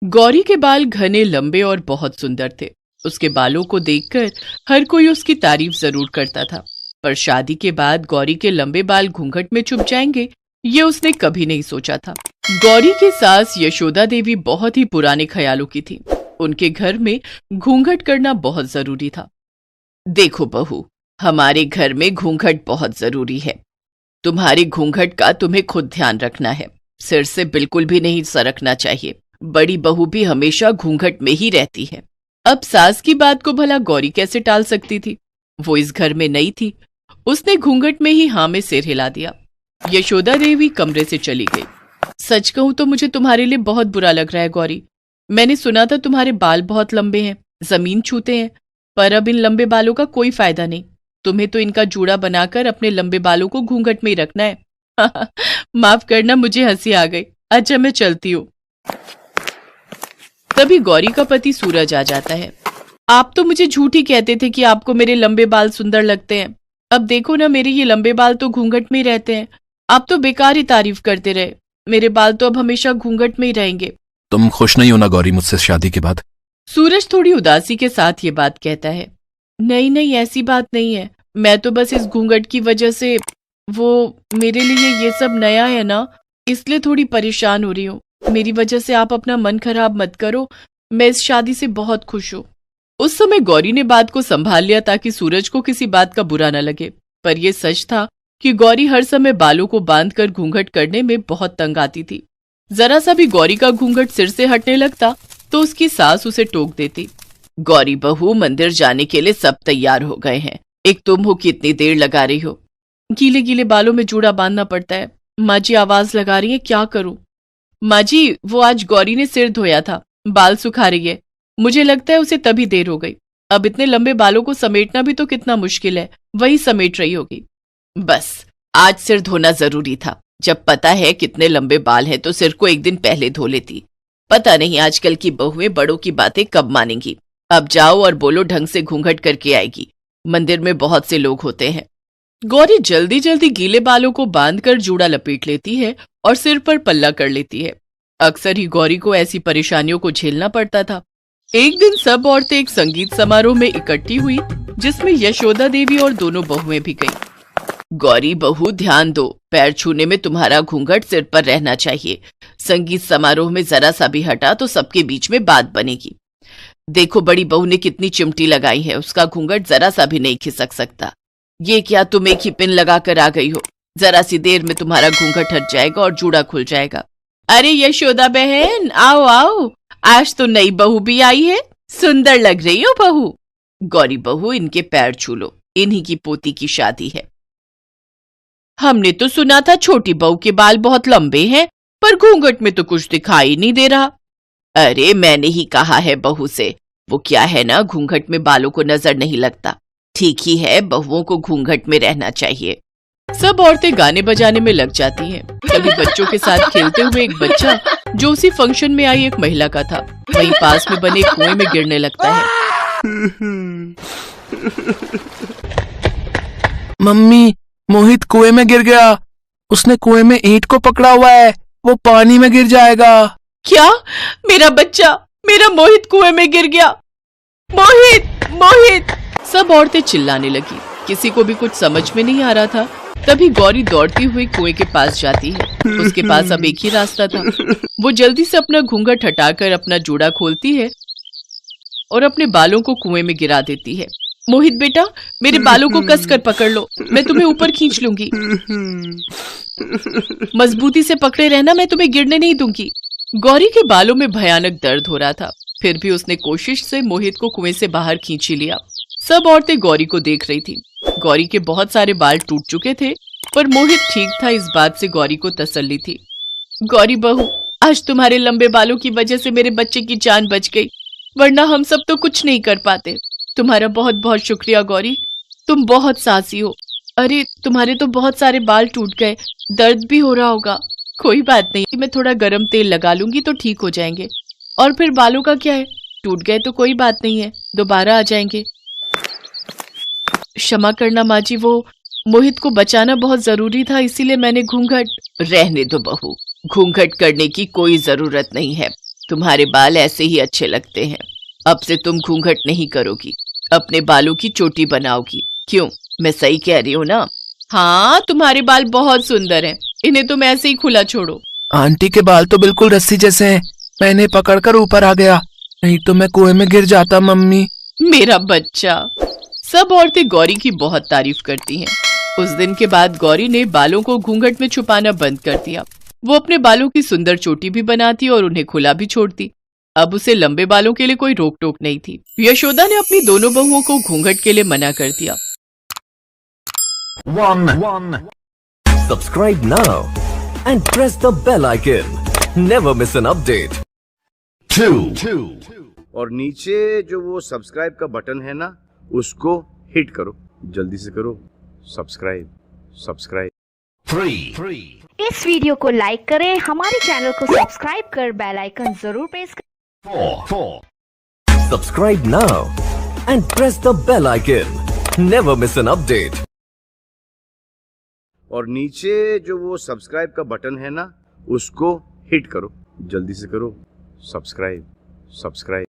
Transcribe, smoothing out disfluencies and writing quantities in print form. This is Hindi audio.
गौरी के बाल घने, लंबे और बहुत सुंदर थे। उसके बालों को देखकर हर कोई उसकी तारीफ जरूर करता था, पर शादी के बाद गौरी के लंबे बाल घूंघट में छुप जाएंगे, ये उसने कभी नहीं सोचा था। गौरी की सास यशोदा देवी बहुत ही पुराने ख्यालों की थी। उनके घर में घूंघट करना बहुत जरूरी था। देखो बहू, हमारे घर में घूंघट बहुत जरूरी है। तुम्हारे घूंघट का तुम्हें खुद ध्यान रखना है। सिर से बिल्कुल भी नहीं सरकना चाहिए। बड़ी बहू भी हमेशा घूंघट में ही रहती है। अब सास की बात को भला गौरी कैसे टाल सकती थी? वो इस घर में नई थी। उसने घूंघट में ही हाँ में सिर हिला दिया। यशोदा देवी कमरे से चली गई। सच कहूं तो मुझे तुम्हारे लिए बहुत बुरा लग रहा है गौरी। मैंने सुना था तुम्हारे बाल बहुत लंबे हैं, जमीन छूते हैं, पर अब इन लंबे बालों का कोई फायदा नहीं। तुम्हें तो इनका जूड़ा बनाकर अपने लंबे बालों को घूंघट में ही रखना है। माफ करना, मुझे हंसी आ गई। अच्छा, मैं चलती हूँ। तभी गौरी का पति सूरज आ जाता है। आप तो मुझे झूठ ही कहते थे कि आपको मेरे लंबे बाल सुंदर लगते हैं। अब देखो ना, मेरे ये लंबे बाल तो घूंघट में ही रहते हैं। आप तो बेकार ही तारीफ करते रहे। मेरे बाल तो अब हमेशा घूंघट में ही रहेंगे। तुम खुश नहीं हो ना गौरी मुझसे शादी के बाद? सूरज थोड़ी उदासी के साथ ये बात कहता है। नहीं नहीं, ऐसी बात नहीं है। मैं तो बस इस घूंघट की वजह से, वो मेरे लिए ये सब नया है ना, इसलिए थोड़ी परेशान हो रही हूँ। मेरी वजह से आप अपना मन खराब मत करो। मैं इस शादी से बहुत खुश हूँ। उस समय गौरी ने बात को संभाल लिया ताकि सूरज को किसी बात का बुरा न लगे, पर यह सच था कि गौरी हर समय बालों को बांधकर घूंघट करने में बहुत तंग आती थी। जरा सा भी गौरी का घूंघट सिर से हटने लगता तो उसकी सास उसे टोक देती। गौरी बहू, मंदिर जाने के लिए सब तैयार हो गए हैं। एक तुम हो कि इतनी देर लगा रही हो। गीले गीले बालों में जूड़ा बांधना पड़ता है। माँ जी आवाज लगा रही है, क्या करूं? माँ जी, वो आज गौरी ने सिर धोया था, बाल सुखा रही है। मुझे लगता है उसे तभी देर हो गई। अब इतने लंबे बालों को समेटना भी तो कितना मुश्किल है, वही समेट रही होगी। बस आज सिर धोना जरूरी था। जब पता है कितने लंबे बाल हैं तो सिर को एक दिन पहले धो लेती। पता नहीं आजकल की बहुएं बड़ों की बातें कब मानेंगी। अब जाओ और बोलो ढंग से घूंघट करके आएगी। मंदिर में बहुत से लोग होते हैं। गौरी जल्दी जल्दी गीले बालों को बांधकर जूड़ा लपेट लेती है और सिर पर पल्ला कर लेती है। अक्सर ही गौरी को ऐसी परेशानियों को झेलना पड़ता था। एक दिन सब औरतें एक संगीत समारोह में इकट्ठी हुई, जिसमें यशोदा देवी और दोनों बहुएं भी गईं। गौरी बहू, ध्यान दो, पैर छूने में तुम्हारा घूंघट सिर पर रहना चाहिए। संगीत समारोह में जरा सा भी हटा तो सबके बीच में बात बनेगी। देखो बड़ी बहू ने कितनी चिमटी लगाई है, उसका घूंघट जरा सा भी नहीं खिसक सकता। ये क्या, तुम एक ही पिन लगा कर आ गई हो? जरा सी देर में तुम्हारा घूंघट हट जाएगा और जूड़ा खुल जाएगा। अरे यशोदा बहन, आओ आओ, आज तो नई बहू भी आई है। सुंदर लग रही हो बहू। गौरी बहू, इनके पैर छू लो, इन्हीं की पोती की शादी है। हमने तो सुना था छोटी बहू के बाल बहुत लंबे हैं, पर घूंघट में तो कुछ दिखाई नहीं दे रहा। अरे मैंने ही कहा है बहू से, वो क्या है ना, घूंघट में बालों को नजर नहीं लगता। ठीक ही है, बहुओं को घूंघट में रहना चाहिए। सब औरतें गाने बजाने में लग जाती हैं। तभी बच्चों के साथ खेलते हुए एक बच्चा, जो उसी फंक्शन में आई एक महिला का था, वहीं पास में बने कुएं में गिरने लगता है। मम्मी, मोहित कुएं में गिर गया। उसने कुएं में ईंट को पकड़ा हुआ है, वो पानी में गिर जाएगा। क्या? मेरा बच्चा, मेरा मोहित कुएं में गिर गया। मोहित, मोहित! सब औरतें चिल्लाने लगी। किसी को भी कुछ समझ में नहीं आ रहा था। तभी गौरी दौड़ती हुई कुएं के पास जाती है। उसके पास अब एक ही रास्ता था। वो जल्दी से अपना घूंघट हटाकर अपना जूड़ा खोलती है और अपने बालों को कुएं में गिरा देती है। मोहित बेटा, मेरे बालों को कसकर पकड़ लो, मैं तुम्हें ऊपर खींच लूंगी। मजबूती से पकड़े रहना, मैं तुम्हें गिरने नहीं दूंगी। गौरी के बालों में भयानक दर्द हो रहा था, फिर भी उसने कोशिश से मोहित को कुएं से बाहर खींच ही लिया। सब औरतें गौरी को देख रही थी। गौरी के बहुत सारे बाल टूट चुके थे, पर मोहित ठीक था, इस बात से गौरी को तसल्ली थी। गौरी बहू, आज तुम्हारे लंबे बालों की वजह से मेरे बच्चे की जान बच गई, वरना हम सब तो कुछ नहीं कर पाते। तुम्हारा बहुत बहुत शुक्रिया गौरी, तुम बहुत साहसी हो। अरे तुम्हारे तो बहुत सारे बाल टूट गए, दर्द भी हो रहा होगा। कोई बात नहीं, मैं थोड़ा गरम तेल लगा लूंगी तो ठीक हो जाएंगे। और फिर बालों का क्या है, टूट गए तो कोई बात नहीं है, दोबारा आ जाएंगे। क्षमा करना माँ जी, वो मोहित को बचाना बहुत जरूरी था, इसीलिए मैंने घूंघट। रहने दो बहू, घूंघट करने की कोई जरूरत नहीं है। तुम्हारे बाल ऐसे ही अच्छे लगते हैं। अब से तुम घूंघट नहीं करोगी, अपने बालों की चोटी बनाओगी। क्यों, मैं सही कह रही हूँ ना? हाँ, तुम्हारे बाल बहुत सुंदर हैं, इन्हें तुम ऐसे ही खुला छोड़ो। आंटी के बाल तो बिल्कुल रस्सी जैसे हैं। मैं इन्हें पकड़कर ऊपर आ गया, नहीं तो मैं कुएं में गिर जाता। मम्मी, मेरा बच्चा। सब औरतें गौरी की बहुत तारीफ करती हैं। उस दिन के बाद गौरी ने बालों को घूंघट में छुपाना बंद कर दिया। वो अपने बालों की सुंदर चोटी भी बनाती और उन्हें खुला भी छोड़ती। अब उसे लंबे बालों के लिए कोई रोक टोक नहीं थी। यशोदा ने अपनी दोनों बहुओं को घूंघट के लिए मना कर दिया। Subscribe now and press the bell icon. Never miss an update. 2 और नीचे जो वो सब्सक्राइब का बटन है ना, उसको हिट करो। जल्दी से करो सब्सक्राइब। 3 इस वीडियो को लाइक करें, हमारे चैनल को सब्सक्राइब कर बेल आइकन जरूर प्रेस करें। 4 Subscribe now and press the bell icon. Never miss an update. और नीचे जो वो सब्सक्राइब का बटन है ना, उसको हिट करो। जल्दी से करो सब्सक्राइब।